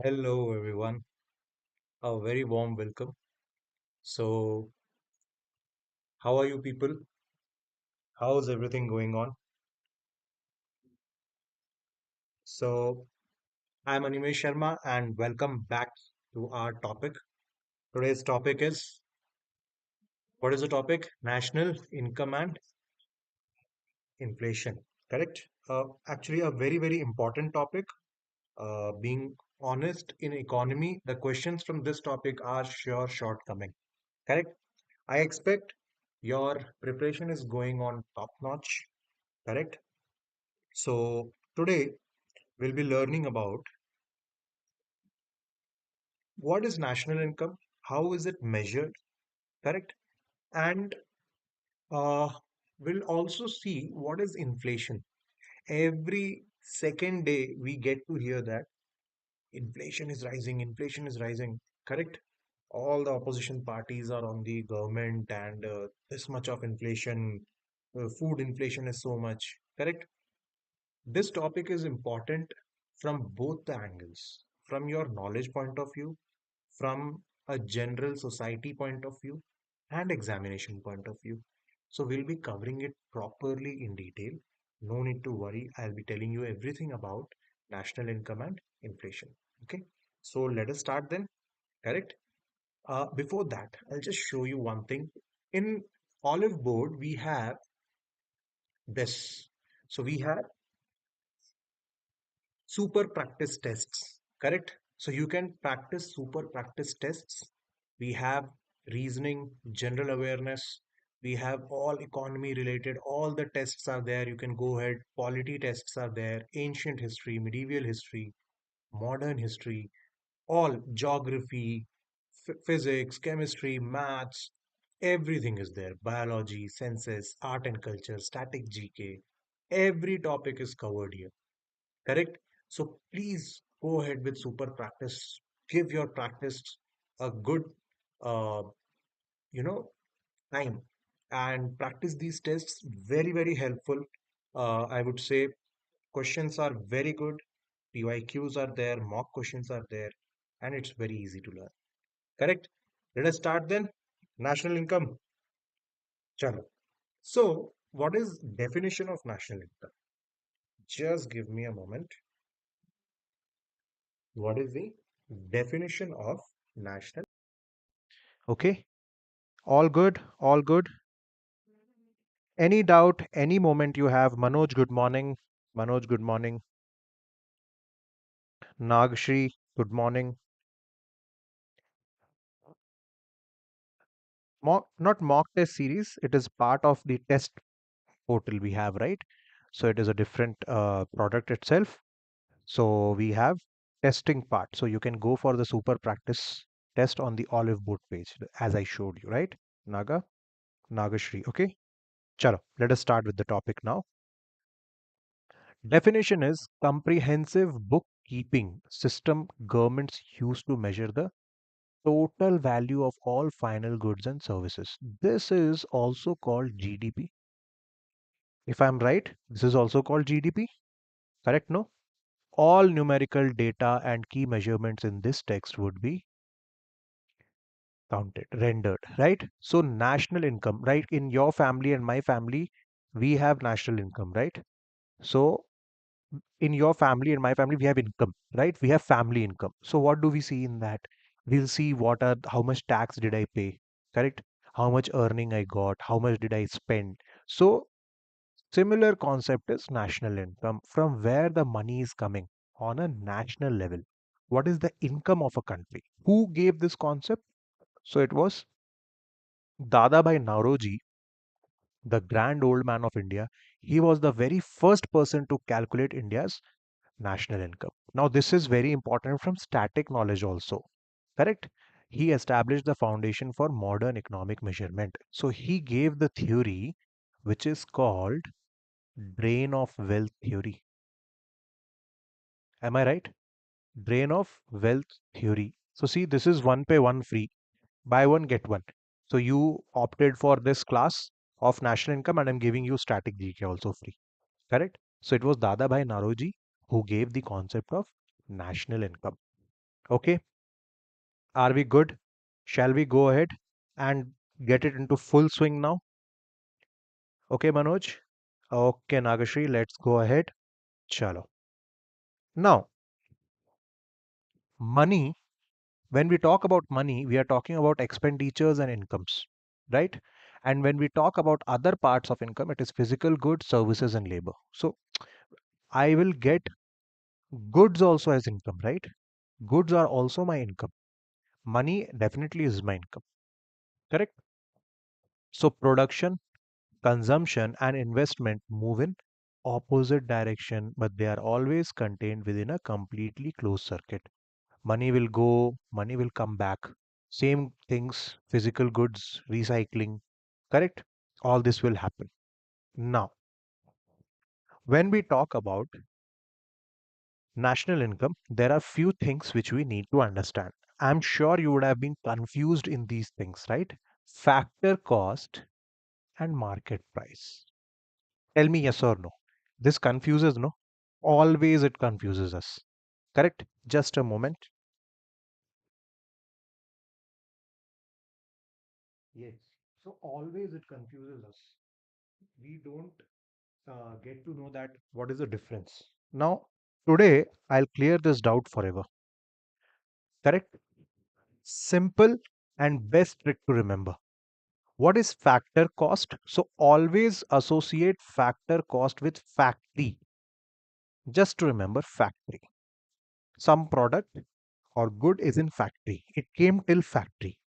Hello, everyone. A very warm welcome. So, how are you people? How's everything going on? So, I'm Animesh Sharma and welcome back to our topic. Today's topic is what is the topic? National income and inflation. Correct? Actually, a very important topic. Being honest in economy, the questions from this topic are sure shortcoming. Correct? I expect your preparation is going on top notch. Correct? So today we'll be learning about what is national income, how is it measured, correct? And uh, we'll also see what is inflation. Every second day we get to hear that inflation is rising, correct? All the opposition parties are on the government and this much of inflation, food inflation is so much, correct? This topic is important from both the angles, from your knowledge point of view, from a general society point of view, and examination point of view. So we'll be covering it properly in detail. No need to worry. I'll be telling you everything about national income and inflation. Okay. So let us start then. Correct. Before that, I'll just show you one thing. In Oliveboard, we have this. So we have super practice tests, correct? So you can practice super practice tests. We have reasoning, general awareness. We have all economy related, all the tests are there. You can go ahead. Polity tests are there, ancient history, medieval history, modern history, all geography, physics, chemistry, maths, everything is there. Biology, census, art and culture, static GK. Every topic is covered here. Correct? So please go ahead with super practice. Give your practice a good, uh, you know, time and practice these tests. Very helpful. I would say questions are very good. PYQs are there, mock questions are there, and it's very easy to learn. Correct? Let us start then. National income. Chalo. So, what is definition of national income? Just give me a moment. What is the definition of national? Okay, all good, all good. Any doubt, any moment you have, Manoj, good morning. Manoj, good morning. Nagshri, good morning. Not mock test series, it is part of the test portal we have, right? So it is a different product itself. So we have testing part. So you can go for the super practice test on the Oliveboard page, as I showed you, right? Naga, Nagashri. Okay. Chalo, let us start with the topic now. Definition is comprehensive bookkeeping system governments use to measure the total value of all final goods and services. This is also called GDP. If I'm right, this is also called GDP. Correct? No? All numerical data and key measurements in this text would be counted, rendered, right? So, national income, right? In your family and my family, we have national income, right? So, in your family and my family, we have income, right? We have family income. So, what do we see in that? We'll see how much tax did I pay, correct? How much earning I got, how much did I spend. So, similar concept is national income, from where the money is coming on a national level. What is the income of a country? Who gave this concept? So it was Dadabhai Nauroji, the grand old man of India. He was the very first person to calculate India's national income. Now, this is very important from static knowledge also. Correct? He established the foundation for modern economic measurement. So he gave the theory which is called drain of wealth theory. Am I right? Drain of wealth theory. So see, this is one pay one free. Buy one, get one. So you opted for this class of national income and I'm giving you static GK also free. Correct? So it was Dadabhai Naroji who gave the concept of national income. Okay, are we good? Shall we go ahead and get it into full swing now? Okay, Manoj? Okay, Nagashri, let's go ahead. Chalo. Now, money, when we talk about money, we are talking about expenditures and incomes, right? And when we talk about other parts of income, it is physical goods, services, and labor. So I will get goods also as income, right? Goods are also my income. Money definitely is my income, correct? So production, consumption, and investment move in opposite direction, but they are always contained within a completely closed circuit. Money will go, money will come back. Same things, physical goods, recycling, correct? All this will happen. Now, when we talk about national income, there are few things which we need to understand. I'm sure you would have been confused in these things, right? Factor cost and market price. Tell me yes or no. This confuses, no? Always it confuses us. Correct? Just a moment. Yes. So always it confuses us. We don't get to know that what is the difference. Now, today I'll clear this doubt forever. Correct? Simple and best trick to remember. What is factor cost? So always associate factor cost with factory. Just to remember factory. Some product or good is in factory. It came till factory.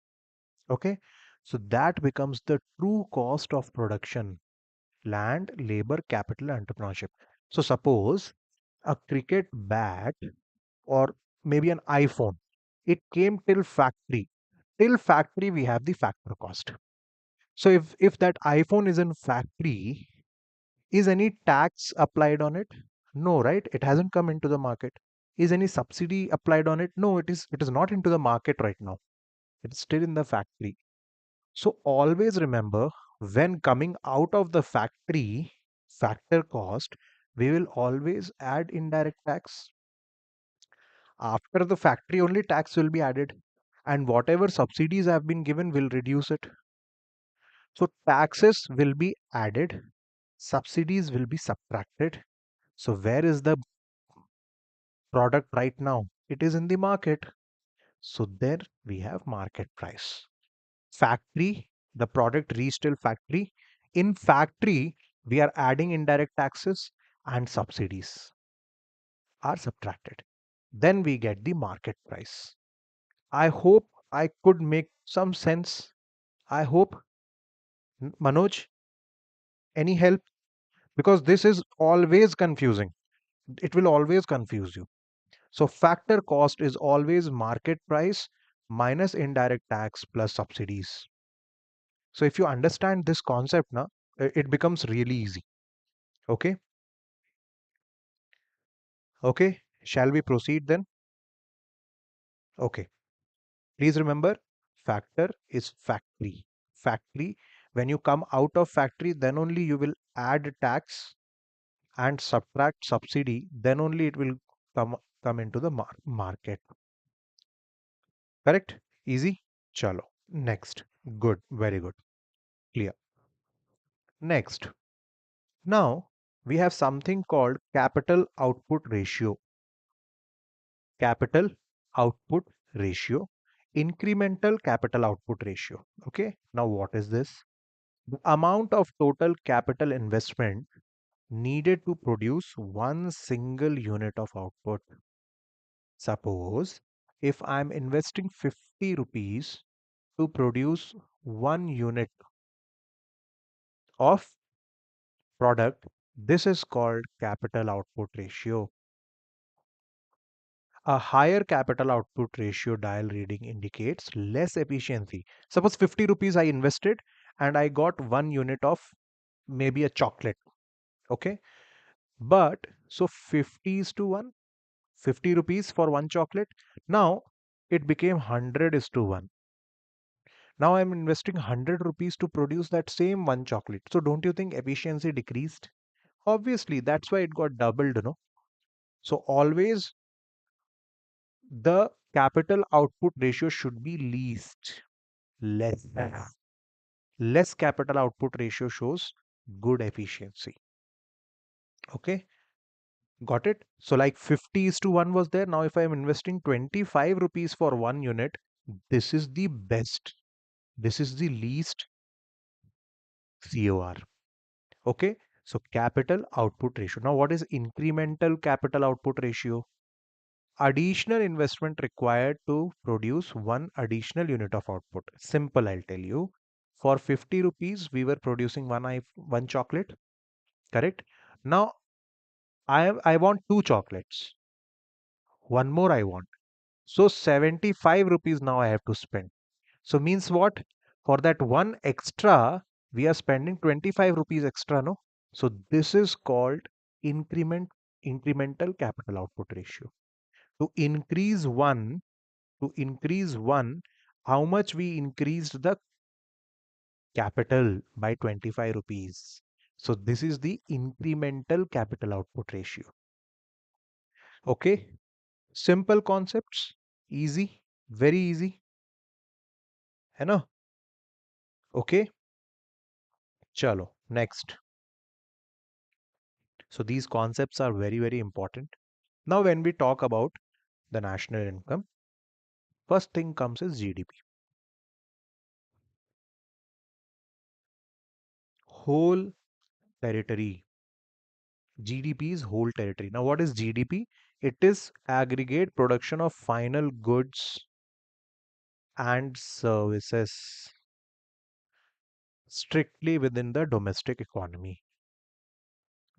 Okay. So that becomes the true cost of production: land, labor, capital, entrepreneurship. So suppose a cricket bat or maybe an iPhone, it came till factory. Till factory, we have the factor cost. So if that iPhone is in factory, is any tax applied on it? No, right? It hasn't come into the market. Is any subsidy applied on it? No, it is not into the market right now. It's still in the factory. So always remember, when coming out of the factory, factor cost, we will always add indirect tax. After the factory, only tax will be added, and whatever subsidies have been given will reduce it. So taxes will be added, subsidies will be subtracted. So where is the product right now? It is in the market. So there we have market price. Factory, the product reached till factory. In factory, we are adding indirect taxes and subsidies are subtracted. Then we get the market price. I hope I could make some sense. I hope, Manoj, any help? Because this is always confusing. It will always confuse you. So factor cost is always market price minus indirect tax plus subsidies. So if you understand this concept now, it becomes really easy. Okay. Okay. Shall we proceed then? Okay. Please remember, factor is factory. Factory. When you come out of factory, then only you will add tax and subtract subsidy. Then only it will come into the market. Correct? Easy? Chalo. Next. Good. Very good. Clear. Next. Now we have something called capital output ratio. Capital output ratio, incremental capital output ratio. Okay, now what is this? The amount of total capital investment needed to produce one single unit of output. Suppose if I'm investing 50 rupees to produce one unit of product, this is called capital output ratio. A higher capital output ratio dial reading indicates less efficiency. Suppose 50 rupees I invested and I got one unit of maybe a chocolate. Okay. But so 50 is to 1, 50 rupees for one chocolate. Now it became 100 is to 1. Now I'm investing 100 rupees to produce that same one chocolate. So don't you think efficiency decreased? Obviously, that's why it got doubled, no? So always the capital output ratio should be less. Less capital output ratio shows good efficiency. Okay, got it? So like 50 is to 1 was there. Now if I am investing 25 rupees for 1 unit, this is the best. This is the least COR. Okay, so capital output ratio. Now what is incremental capital output ratio? Additional investment required to produce one additional unit of output. Simple, I'll tell you. For 50 rupees, we were producing one chocolate, correct? Now I want two chocolates. One more I want. So 75 rupees now I have to spend. So means what? For that one extra, we are spending 25 rupees extra, no? So this is called increment incremental capital output ratio. To increase one, to increase one, how much we increased the capital by 25 rupees. So this is the incremental capital output ratio. Okay, simple concepts, easy, very easy, है ना? Okay, chalo, next. So these concepts are very, very important. Now, when we talk about the national income, first thing comes is GDP. Whole territory. GDP is whole territory. Now, what is GDP? It is aggregate production of final goods and services strictly within the domestic economy.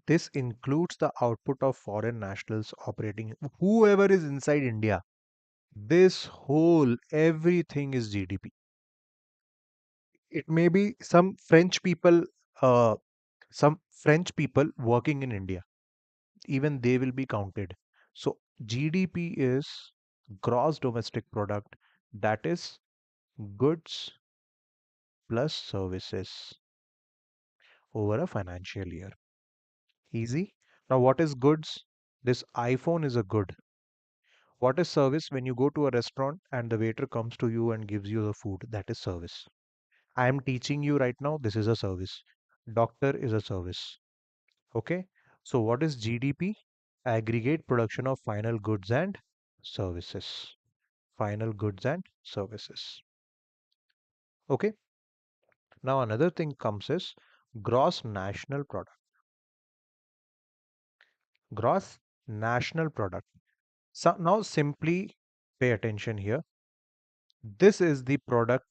This includes the output of foreign nationals operating, whoever is inside India. This whole everything is GDP. It may be uh, some French people working in India, even they will be counted. So GDP is gross domestic product, that is goods plus services over a financial year. Easy. Now, what is goods? This iPhone is a good. What is service? When you go to a restaurant and the waiter comes to you and gives you the food, that is service. I am teaching you right now, this is a service. Doctor is a service. Okay. So, what is GDP? Aggregate production of final goods and services. Final goods and services. Okay. Now, another thing comes is gross national product. Gross national product. So, now simply pay attention here. This is the product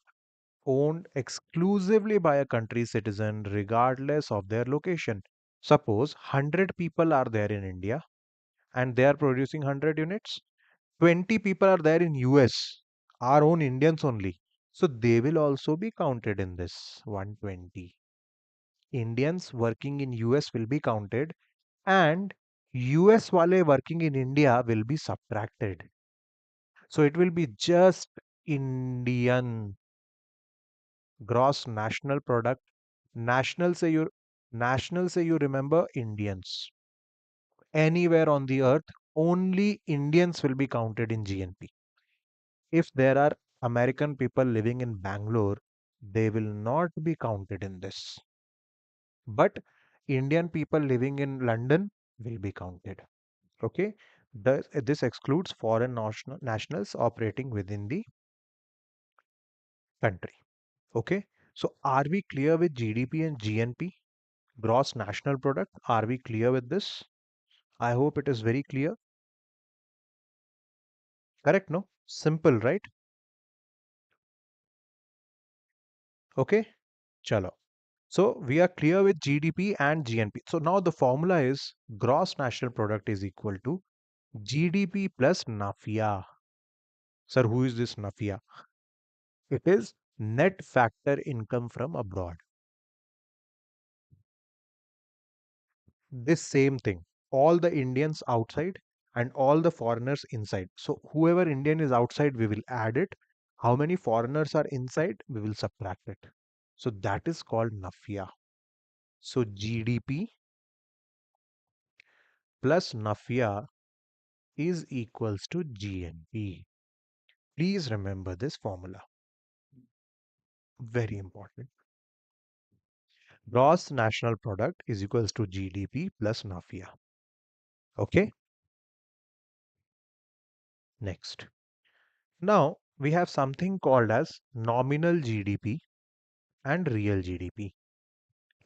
owned exclusively by a country's citizen regardless of their location. Suppose 100 people are there in India and they are producing 100 units. 20 people are there in US, our own Indians only. So they will also be counted in this 120. Indians working in US will be counted and US wale working in India will be subtracted. So it will be just Indian gross national product. National say you national say you remember Indians. Anywhere on the earth, only Indians will be counted in GNP. If there are American people living in Bangalore, they will not be counted in this. But Indian people living in London will be counted. Okay. This excludes foreign nationals operating within the country. Okay. So are we clear with GDP and GNP? Gross national product. Are we clear with this? I hope it is very clear. Correct, no? Simple, right? Okay. Chalo. So we are clear with GDP and GNP. So now the formula is gross national product is equal to GDP plus NAFIA. Sir, who is this NAFIA? It is net factor income from abroad. This same thing. All the Indians outside and all the foreigners inside. So whoever Indian is outside, we will add it. How many foreigners are inside? We will subtract it. So that is called NAFIA. So GDP plus NAFIA is equals to GNP. Please remember this formula. Very important. Gross national product is equals to GDP plus NAFIA. Okay. Next. Now we have something called as nominal GDP and real GDP.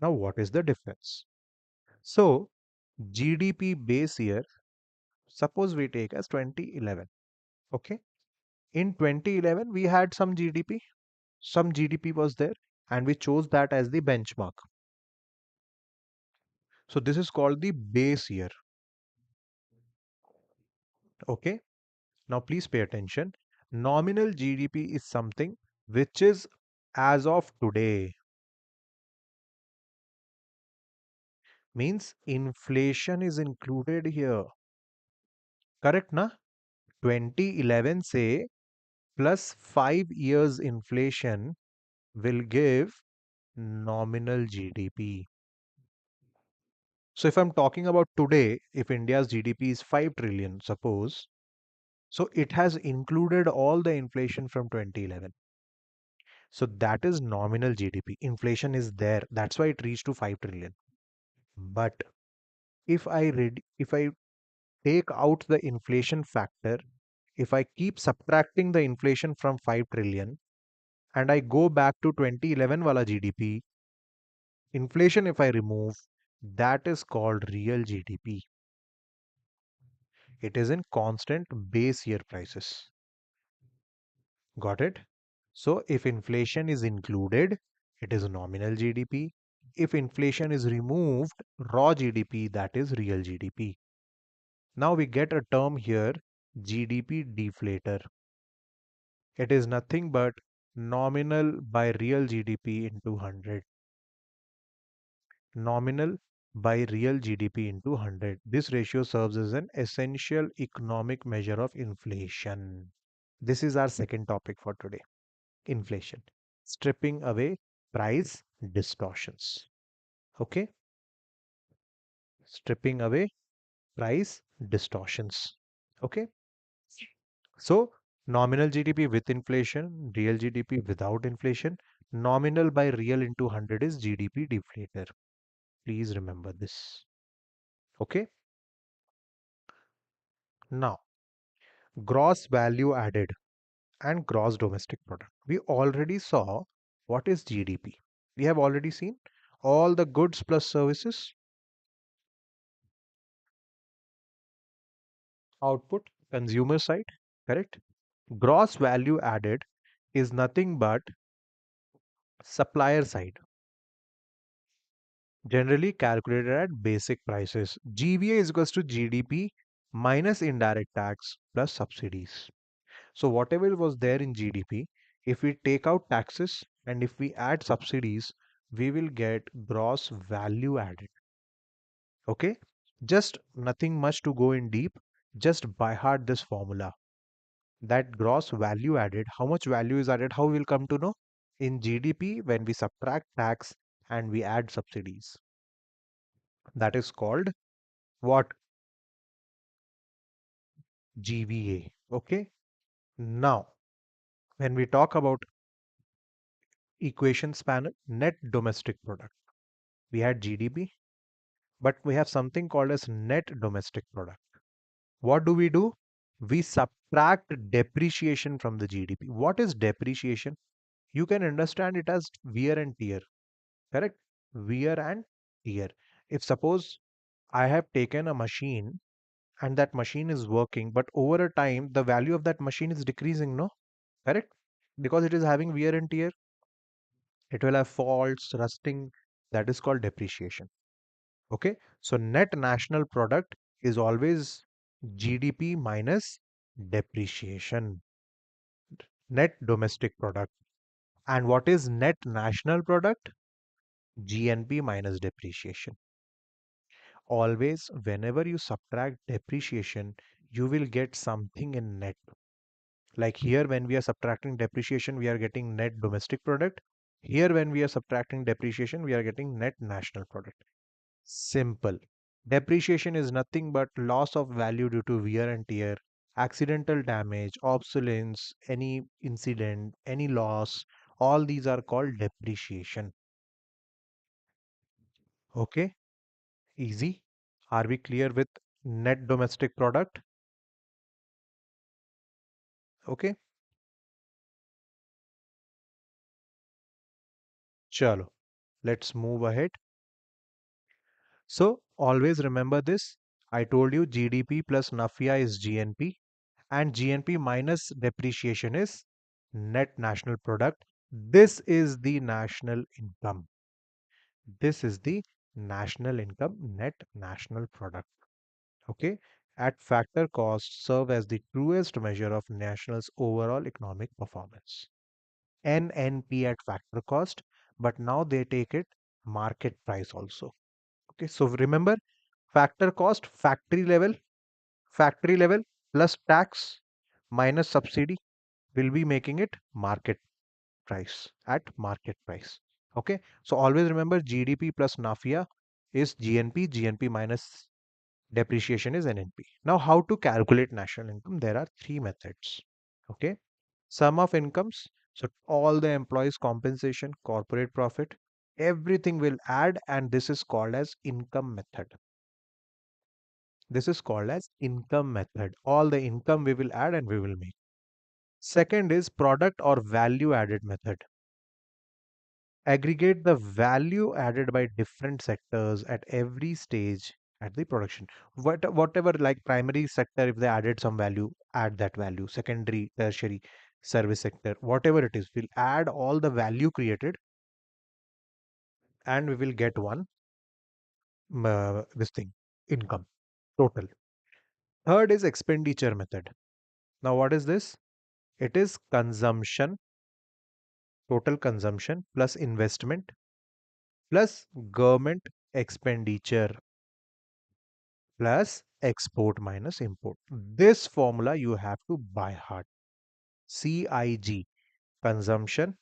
Now what is the difference? So GDP base year, suppose we take as 2011. Okay. In 2011, we had some GDP. Some GDP was there and we chose that as the benchmark. So this is called the base year. Okay. Now please pay attention. Nominal GDP is something which is as of today. Means inflation is included here. Correct na? 2011 say plus 5 years inflation will give nominal GDP. So if I'm talking about today, if India's GDP is 5 trillion, suppose, so it has included all the inflation from 2011. So that is nominal GDP. Inflation is there. That's why it reached to 5 trillion. But if I take out the inflation factor, if I keep subtracting the inflation from 5 trillion and I go back to 2011 wala GDP, inflation if I remove, that is called real GDP. It is in constant base year prices. Got it? So if inflation is included, it is nominal GDP. If inflation is removed, raw GDP, that is real GDP. Now we get a term here, GDP deflator. It is nothing but nominal by real GDP into 100. Nominal by real GDP into 100. This ratio serves as an essential economic measure of inflation. This is our second topic for today. Inflation. Stripping away price distortions. Okay? Stripping away price distortions. Okay? So, nominal GDP with inflation, real GDP without inflation, nominal by real into 100 is GDP deflator. Please remember this. Okay? Now, gross value added and gross domestic product. We already saw what is GDP. We have already seen all the goods plus services, output, consumer side, correct? Gross value added is nothing but supplier side, generally calculated at basic prices. GVA is equals to GDP minus indirect tax plus subsidies. So whatever was there in GDP, if we take out taxes and if we add subsidies, we will get gross value added. Okay, just nothing much to go in deep, just by heart this formula. That gross value added, how much value is added, how we will come to know? In GDP, when we subtract tax and we add subsidies. That is called what? GVA. Okay. Now, when we talk about equations panel, net domestic product, we had GDP, but we have something called as net domestic product. What do? We subtract depreciation from the GDP. What is depreciation? You can understand it as wear and tear, correct? Wear and tear. If suppose I have taken a machine and that machine is working, but over a time the value of that machine is decreasing, no? Correct? Because it is having wear and tear, it will have faults, rusting. That is called depreciation. Okay, so net national product is always GDP minus depreciation, net domestic product. And what is net national product? GNP minus depreciation. Always, whenever you subtract depreciation, you will get something in net. Like here, when we are subtracting depreciation, we are getting net domestic product. Here, when we are subtracting depreciation, we are getting net national product. Simple. Depreciation is nothing but loss of value due to wear and tear. Accidental damage, obsolescence, any incident, any loss, all these are called depreciation. Okay, easy. Are we clear with net domestic product? Okay, chalo. Let's move ahead. So always remember this. I told you GDP plus NAFIA is GNP and GNP minus depreciation is net national product. This is the national income. This is the national income, net national product. Okay. At factor cost serve as the truest measure of national's overall economic performance. NNP at factor cost, but now they take it market price also. Okay. So remember factor cost, factory level plus tax minus subsidy will be making it market price at market price. Okay. So always remember GDP plus NAFIA is GNP, GNP minus depreciation is NNP. Now, how to calculate national income? There are three methods. Okay. Sum of incomes. So all the employees' compensation, corporate profit, everything will add, and this is called as income method. This is called as income method. All the income we will add and we will make. Second is product or value added method. Aggregate the value added by different sectors at every stage at the production. Whatever, like primary sector, if they added some value, add that value. Secondary, tertiary, service sector, whatever it is, we'll add all the value created and we will get one this thing, income total. Third is expenditure method. Now what is this? It is consumption, total consumption plus investment plus government expenditure plus export minus import. This formula you have to by heart. CIG, consumption,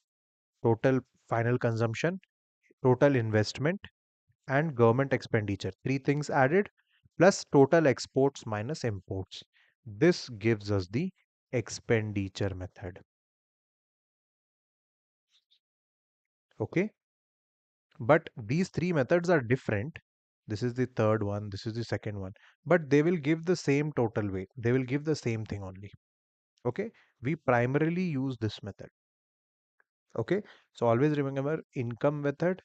total final consumption, total investment, and government expenditure. Three things added plus total exports minus imports. This gives us the expenditure method. Okay. But these three methods are different. This is the third one, this is the second one. But they will give the same total weight. They will give the same thing only. Okay. We primarily use this method. Okay. So always remember income method,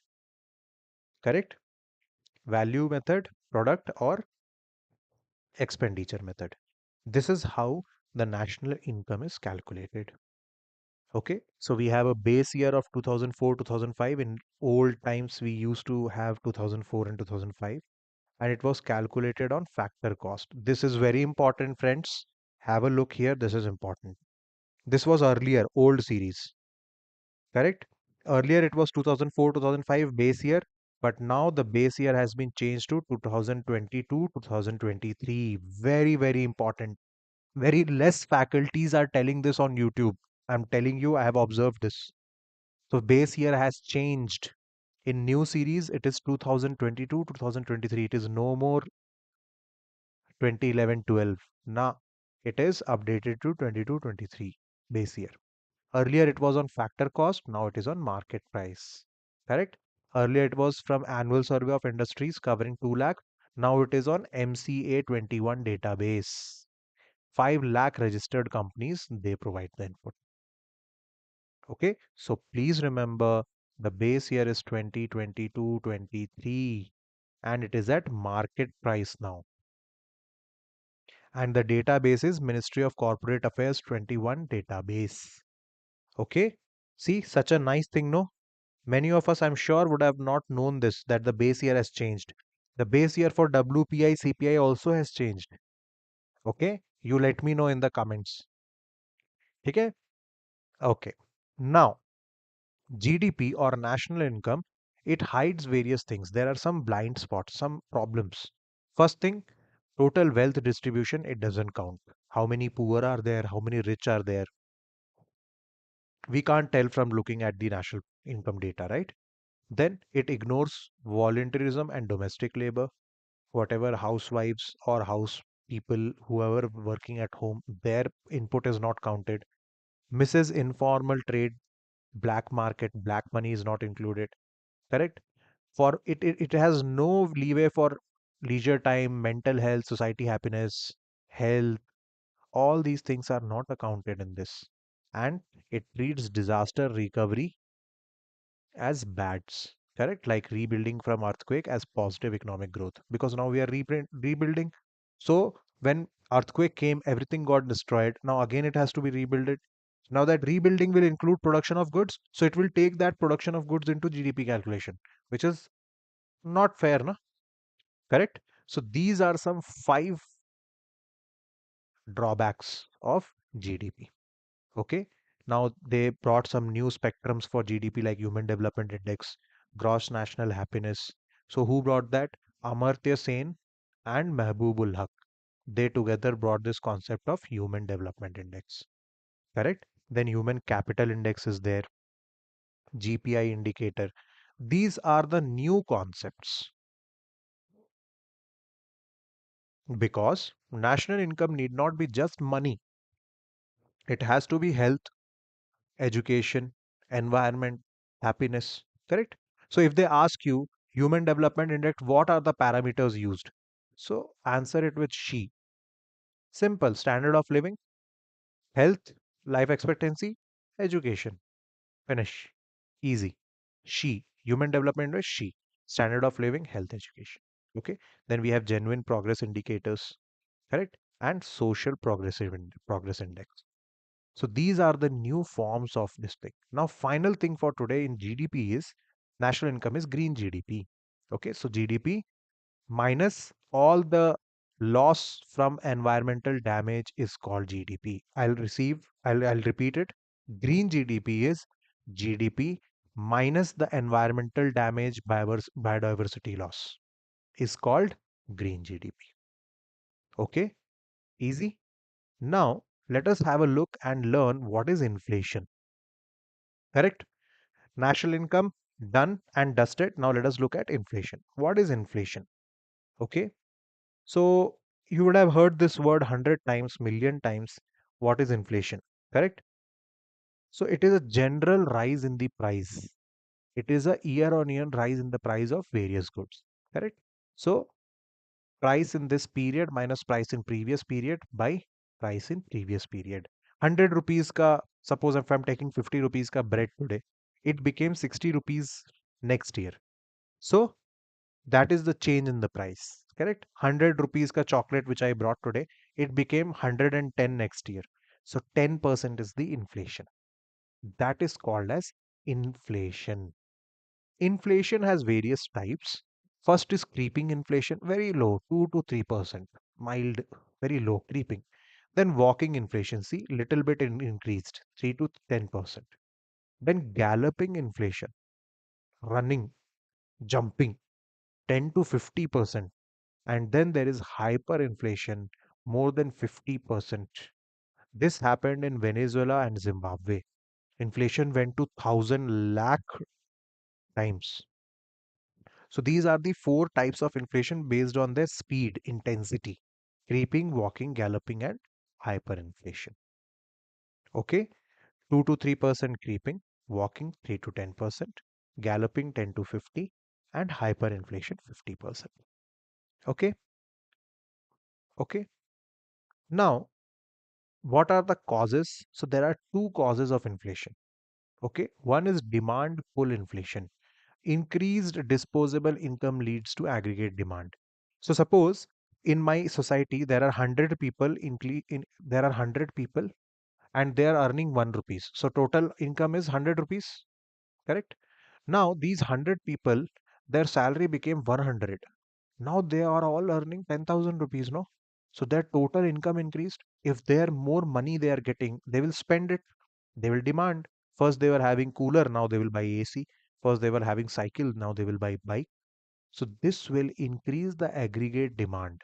correct? Value method, product or expenditure method. This is how the national income is calculated. Okay. So we have a base year of 2004, 2005. In old times, we used to have 2004 and 2005. And it was calculated on factor cost. This is very important, friends. Have a look here. This is important. This was earlier, old series, correct? Earlier it was 2004, 2005 base year, but now the base year has been changed to 2022, 2023. Very, very important. Very less faculties are telling this on YouTube. I'm telling you, I have observed this. So base year has changed. In new series, it is 2022, 2023. It is no more 2011, 12. Now it is updated to 22, 23 base year. Earlier it was on factor cost, now it is on market price. Correct? Earlier it was from annual survey of industries covering 2 lakh. Now it is on MCA 21 database. 5 lakh registered companies, they provide the input. Okay, so please remember the base year is 2022, 23 and it is at market price now. And the database is Ministry of Corporate Affairs 21 database. Okay, see, such a nice thing, no? Many of us, I'm sure, would have not known this, that the base year has changed. The base year for WPI, CPI also has changed. Okay, you let me know in the comments. Okay, okay. Now, GDP or national income, it hides various things. There are some blind spots, some problems. First thing, total wealth distribution, it doesn't count. How many poor are there? How many rich are there? We can't tell from looking at the national income data, right? Then it ignores volunteerism and domestic labor, whatever housewives or house people, whoever working at home, their input is not counted. Mrs. Informal trade, black market, black money is not included. Correct? For it has no leeway for leisure time, mental health, society happiness, health. All these things are not accounted in this. And it treats disaster recovery as bads. Correct? Like rebuilding from earthquake as positive economic growth. Because now we are rebuilding. So when earthquake came, everything got destroyed. Now again it has to be rebuilt. Now that rebuilding will include production of goods. So it will take that production of goods into GDP calculation, which is not fair, no? Correct? So these are some five drawbacks of GDP. Okay. Now they brought some new spectrums for GDP like Human Development Index, Gross National Happiness. So who brought that? Amartya Sen and Mehboob Haq. They together brought this concept of Human Development Index. Correct? Then Human Capital Index is there, GPI indicator. These are the new concepts because national income need not be just money. It has to be health, education, environment, happiness. Correct? So if they ask you Human Development Index, what are the parameters used? So answer it with she. Simple. Standard of living, health, life expectancy, education. Finish. Easy. She. Human Development Index, she. Standard of living, health, education. Okay. Then we have genuine progress indicators. Correct? And social progress index. So these are the new forms of this thing. Now, final thing for today in GDP is national income is green GDP. Okay, so GDP minus all the loss from environmental damage is called GDP. I'll repeat it. Green GDP is GDP minus the environmental damage biodiversity loss is called green GDP. Okay, easy. Now, let us have a look and learn what is inflation. Correct? National income done and dusted. Now, let us look at inflation. What is inflation? Okay. So, you would have heard this word 100 times, million times. What is inflation? Correct? So, it is a general rise in the price. It is a year on year rise in the price of various goods. Correct? So, price in this period minus price in previous period by price in previous period. 100 rupees ka, suppose if I'm taking 50 rupees ka bread today, it became 60 rupees next year. So that is the change in the price. Correct? 100 rupees ka chocolate which I brought today, it became 110 next year. So 10% is the inflation. That is called as inflation. Inflation has various types. First is creeping inflation, very low, 2 to 3%, mild, very low, creeping. Then walking inflation, see, little bit increased, 3 to 10%. Then galloping inflation, running, jumping, 10 to 50%. And then there is hyperinflation, more than 50%. This happened in Venezuela and Zimbabwe. Inflation went to 1,000 lakh times. So these are the four types of inflation based on their speed, intensity, creeping, walking, galloping, and hyperinflation. Okay, 2 to 3% creeping, walking 3 to 10%, galloping 10 to 50, and hyperinflation 50%. Okay, okay. Now, what are the causes? So there are two causes of inflation. Okay, one is demand pull inflation. Increased disposable income leads to aggregate demand. So suppose in my society there are 100 people there are 100 people and they are earning 1 rupees. So total income is 100 rupees, correct? Now these 100 people, their salary became 100. Now they are all earning 10,000 rupees, no? So their total income increased. If there more money they are getting, they will spend it. They will demand. First they were having cooler, now they will buy AC. First they were having cycle, now they will buy bike. So this will increase the aggregate demand.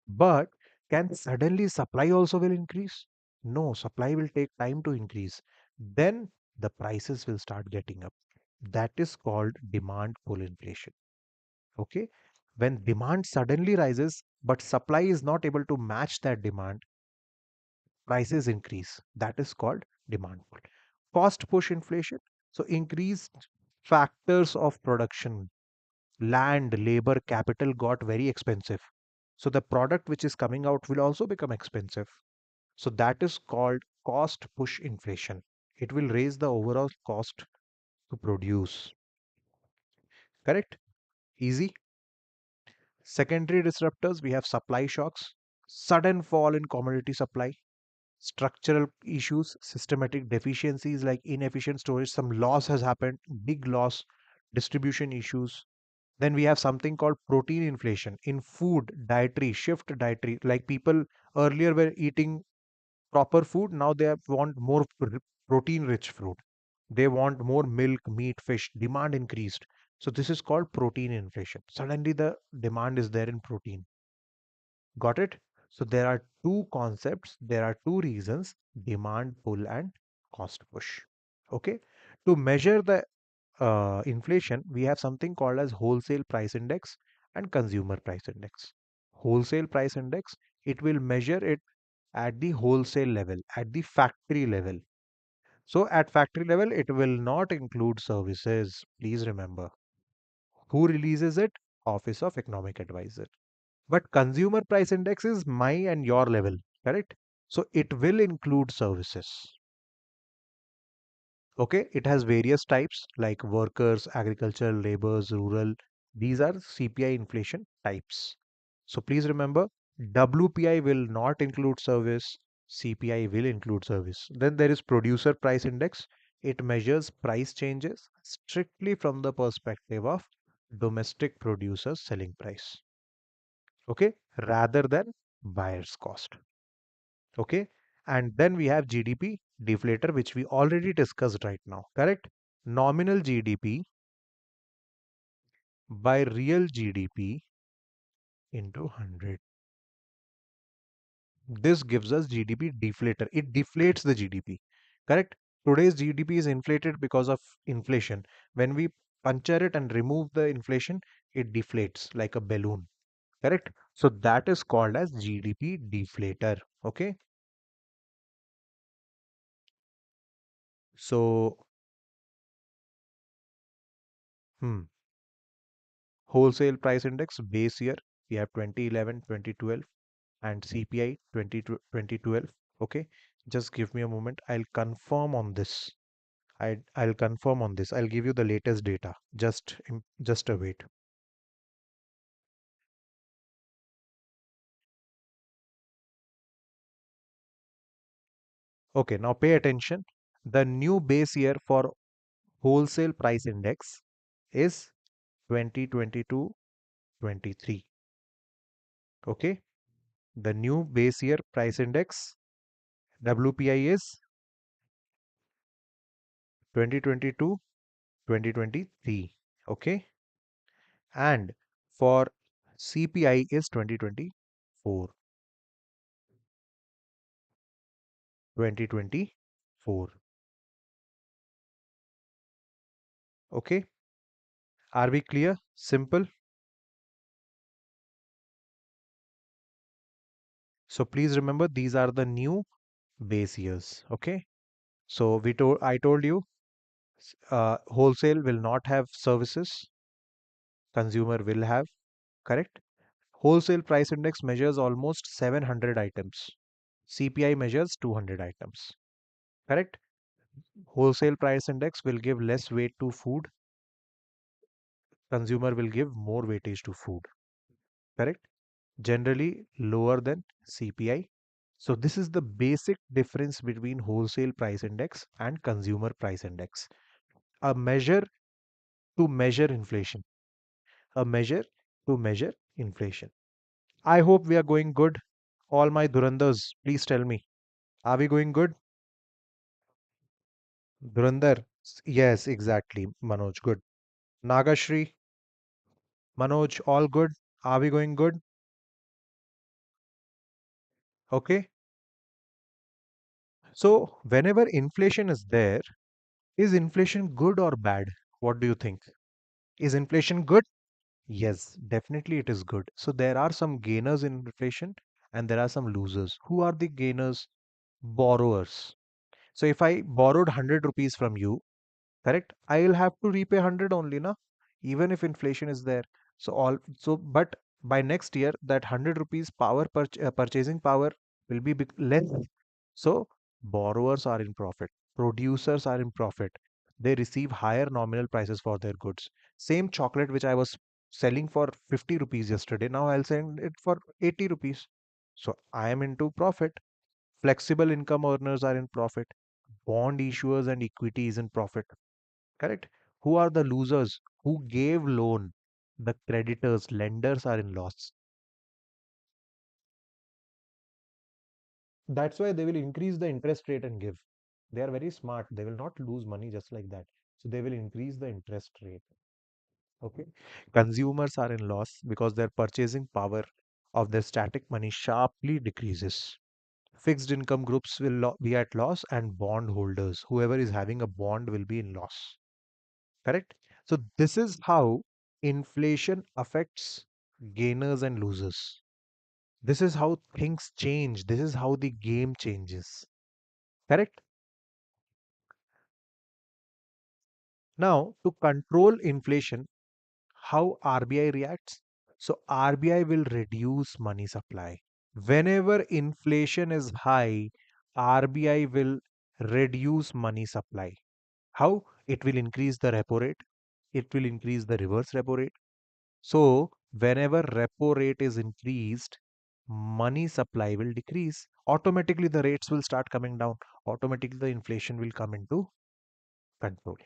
But can suddenly supply also will increase? No, supply will take time to increase. Then the prices will start getting up. That is called demand pull inflation. Okay. When demand suddenly rises, but supply is not able to match that demand, prices increase. That is called demand pull. Cost push inflation. So increased factors of production, land, labor, capital got very expensive. So the product which is coming out will also become expensive. So that is called cost push inflation. It will raise the overall cost to produce. Correct? Easy. Secondary disruptors, we have supply shocks, sudden fall in commodity supply, structural issues, systematic deficiencies like inefficient storage, some loss has happened, big loss, distribution issues. Then we have something called protein inflation in food, dietary, shift dietary. Like people earlier were eating proper food, now they want more protein rich food. They want more milk, meat, fish. Demand increased. So this is called protein inflation. Suddenly the demand is there in protein. Got it? So there are two concepts, there are two reasons: demand pull and cost push. Okay. To measure the inflation, we have something called as wholesale price index and consumer price index. Wholesale price index, it will measure it at the wholesale level, at the factory level. So at factory level, it will not include services. Please remember. Who releases it? Office of Economic Advisor. But consumer price index is my and your level, correct? So it will include services. Okay, it has various types like workers, agricultural, laborers, rural. These are CPI inflation types. So please remember, WPI will not include service, CPI will include service. Then there is producer price index. It measures price changes strictly from the perspective of domestic producers selling price. Okay, rather than buyer's cost. Okay, and then we have GDP deflator, which we already discussed right now, correct? Nominal GDP by real GDP into 100. This gives us GDP deflator. It deflates the GDP, correct? Today's GDP is inflated because of inflation. When we puncture it and remove the inflation, it deflates like a balloon, correct? So that is called as GDP deflator. Okay, so hmm, wholesale price index base year, we have 2011, 2012, and CPI 2012. Okay, just give me a moment. I'll confirm on this. I'll confirm on this. I'll give you the latest data. Just a wait. Okay, now pay attention. The new base year for wholesale price index is 2022-23. Okay, the new base year price index WPI is 2022-2023. Okay, and for CPI is 2024. 2024. Okay, are we clear? Simple. So please remember, these are the new base years. Okay, so I told you, wholesale will not have services, consumer will have, correct? Wholesale price index measures almost 700 items. CPI measures 200 items. Correct? Wholesale price index will give less weight to food. Consumer will give more weightage to food. Correct? Generally lower than CPI. So this is the basic difference between wholesale price index and consumer price index. A measure to measure inflation. A measure to measure inflation. I hope we are going good. All my Durandars, please tell me. Are we going good? Durandar? Yes, exactly. Manoj, good. Nagashri, Manoj, all good? Are we going good? Okay. So, whenever inflation is inflation good or bad? What do you think? Is inflation good? Yes, definitely it is good. So there are some gainers in inflation and there are some losers. Who are the gainers? Borrowers. So if I borrowed 100 rupees from you, correct, I will have to repay 100 only, na? Even if inflation is there. But by next year, that 100 rupees purchasing power will be less. So borrowers are in profit, producers are in profit. They receive higher nominal prices for their goods. Same chocolate which I was selling for 50 rupees yesterday, now I'll sell it for 80 rupees. So I am into profit. Flexible income earners are in profit. Bond issuers and equity is in profit. Correct? Who are the losers? Who gave loan? The creditors, lenders are in loss. That's why they will increase the interest rate and give. They are very smart. They will not lose money just like that. So they will increase the interest rate. Okay. Consumers are in loss because their purchasing power of their static money sharply decreases. Fixed income groups will be at loss, and bond holders, whoever is having a bond, will be in loss. Correct? So this is how inflation affects gainers and losers. This is how things change. This is how the game changes. Correct? Now, to control inflation, how RBI reacts? So RBI will reduce money supply. Whenever inflation is high, RBI will reduce money supply. How? It will increase the repo rate. It will increase the reverse repo rate. So, whenever repo rate is increased, money supply will decrease. Automatically, the rates will start coming down. Automatically, the inflation will come into control.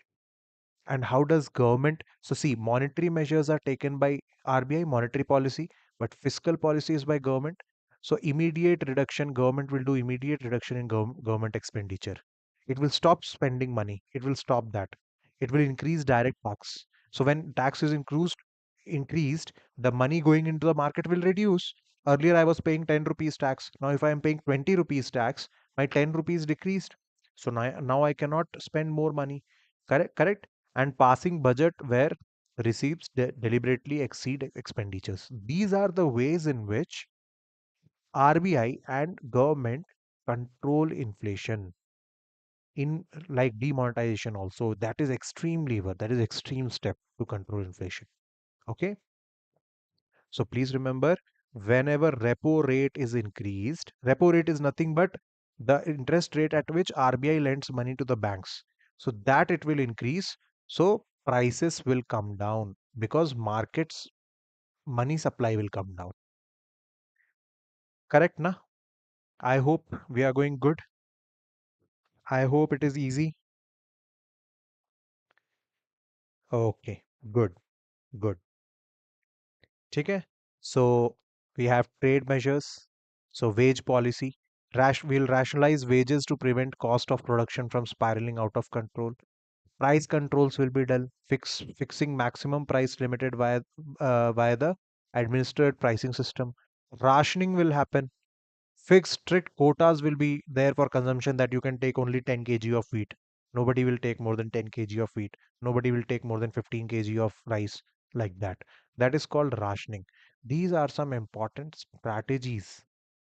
And how does government? So, see, monetary measures are taken by RBI, monetary policy, but fiscal policy is by government. So, immediate reduction, government will do immediate reduction in government expenditure. It will stop spending money. It will stop that. It will increase direct tax. So, when tax is increased, the money going into the market will reduce. Earlier, I was paying 10 rupees tax. Now, if I am paying 20 rupees tax, my 10 rupees decreased. So now I cannot spend more money. Correct. And passing budget where receipts deliberately exceed expenditures. These are the ways in which RBI and government control inflation. In like demonetization also, that is extreme lever, that is extreme step to control inflation. Okay. So please remember, whenever repo rate is increased, repo rate is nothing but the interest rate at which RBI lends money to the banks. So that it will increase. So prices will come down because markets money supply will come down. Correct, na? I hope we are going good. I hope it is easy. Okay, good, good. Okay. So we have trade measures. So wage policy. We'll rationalize wages to prevent cost of production from spiraling out of control. Price controls will be done. Fixing maximum price limited via the administered pricing system. Rationing will happen. Fixed strict quotas will be there for consumption that you can take only 10 kg of wheat. Nobody will take more than 10 kg of wheat. Nobody will take more than 15 kg of rice, like that. That is called rationing. These are some important strategies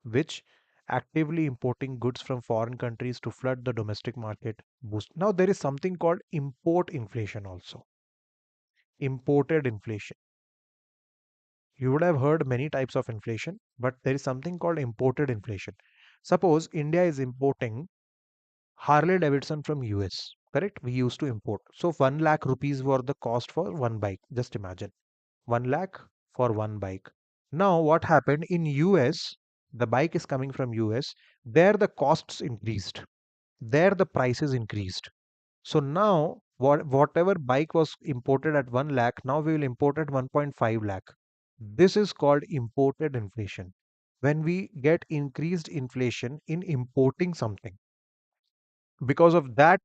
which actively importing goods from foreign countries to flood the domestic market boost. Now there is something called import inflation also. Imported inflation. You would have heard many types of inflation, but there is something called imported inflation. Suppose India is importing Harley Davidson from US, correct? We used to import. So 1 lakh rupees were the cost for one bike. Just imagine 1 lakh for one bike. Now what happened in US? The bike is coming from US. There the costs increased. There the prices increased. So now whatever bike was imported at 1 lakh, now we will import at 1.5 lakh. This is called imported inflation. When we get increased inflation in importing something, because of that,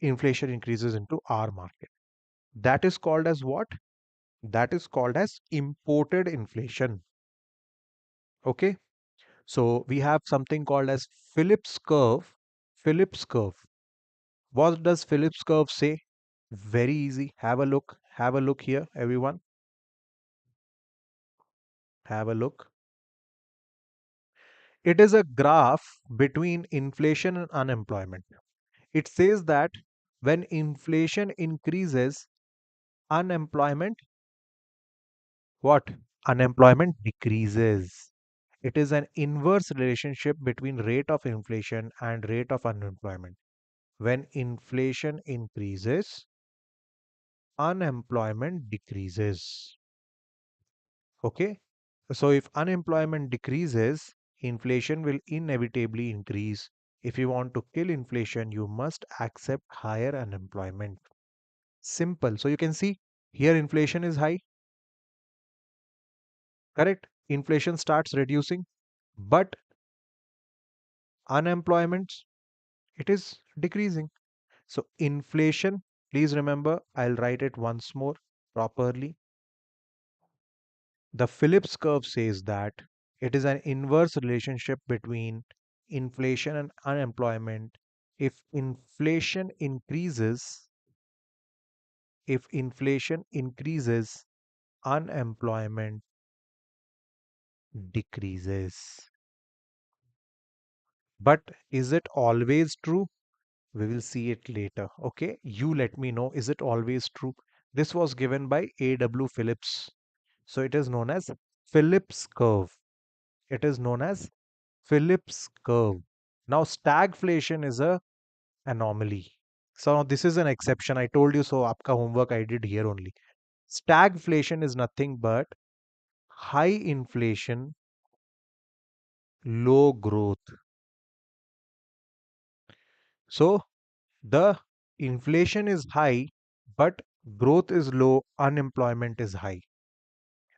inflation increases into our market. That is called as what? That is called as imported inflation. Okay. So we have something called as Phillips curve. Phillips curve. What does Phillips curve say? Very easy. Have a look. Have a look here, everyone. Have a look. It is a graph between inflation and unemployment. It says that when inflation increases, unemployment, what? Unemployment decreases. It is an inverse relationship between rate of inflation and rate of unemployment. When inflation increases, unemployment decreases. Okay? So if unemployment decreases, inflation will inevitably increase. If you want to kill inflation, you must accept higher unemployment. Simple. So you can see here inflation is high, correct? Inflation starts reducing, but unemployment, it is decreasing. So inflation, please remember, I'll write it once more properly. The Phillips curve says that it is an inverse relationship between inflation and unemployment. If inflation increases, if inflation increases, unemployment decreases. But is it always true? We will see it later. Okay, you let me know, is it always true? This was given by A.W. Phillips. So it is known as Phillips curve. It is known as Phillips curve. Now stagflation is a anomaly. So now this is an exception. I told you so. Aapka homework I did here only. Stagflation is nothing but high inflation, low growth. So the inflation is high, but growth is low, unemployment is high.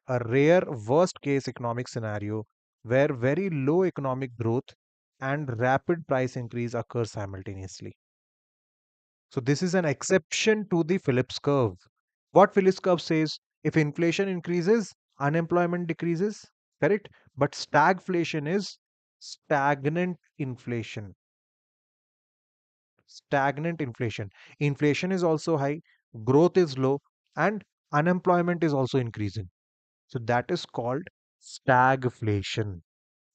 A rare worst case economic scenario where very low economic growth and rapid price increase occur simultaneously. So this is an exception to the Phillips curve. What Phillips curve says, if inflation increases, unemployment decreases, correct? But stagflation is stagnant inflation. Stagnant inflation. Inflation is also high, growth is low, and unemployment is also increasing. So that is called stagflation.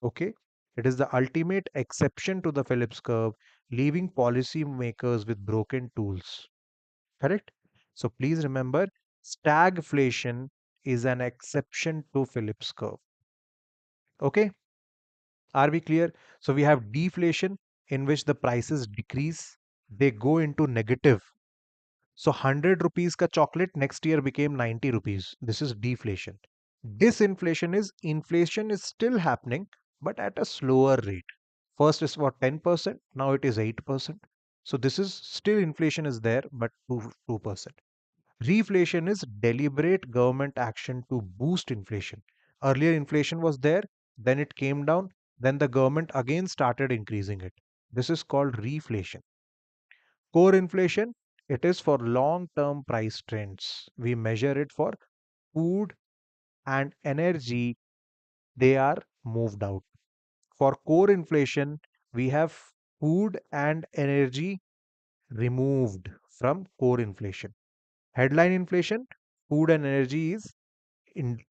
Okay. It is the ultimate exception to the Phillips curve, leaving policymakers with broken tools. Correct? So please remember, stagflation is an exception to Phillips curve. Okay. Are we clear? So we have deflation in which the prices decrease, they go into negative. So 100 rupees ka chocolate next year became 90 rupees. This is deflation. Disinflation is inflation is still happening, but at a slower rate. First is what 10%, now it is 8%. So this is still inflation is there, but 2%. Reflation is deliberate government action to boost inflation. Earlier inflation was there, then it came down, then the government again started increasing it. This is called reflation. Core inflation, it is for long term price trends. We measure it for food and energy, they are moved out. For core inflation, we have food and energy removed from core inflation. Headline inflation, food and energy is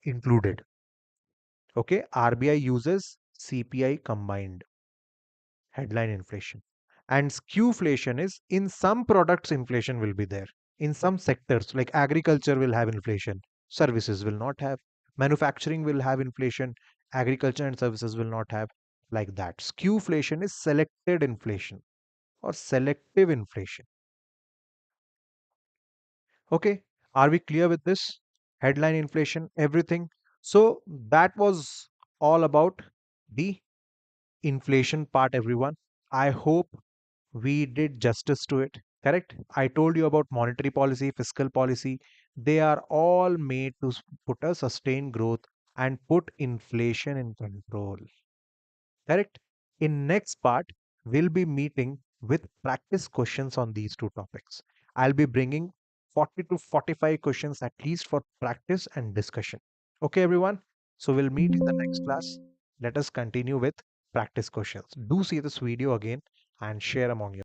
included. Okay, RBI uses CPI combined, headline inflation. And skewflation is in some products inflation will be there. In some sectors like agriculture will have inflation, services will not have. Manufacturing will have inflation, agriculture and services will not have, like that. Skewflation is selected inflation or selective inflation. Okay, are we clear with this? Headline inflation, everything. So that was all about the inflation part, everyone. I hope we did justice to it. Correct? I told you about monetary policy, fiscal policy. They are all made to put a sustained growth and put inflation in control. Correct? In next part, we'll be meeting with practice questions on these two topics. I'll be bringing 40 to 45 questions at least for practice and discussion. Okay, everyone? So we'll meet in the next class. Let us continue with practice questions. Do see this video again and share among your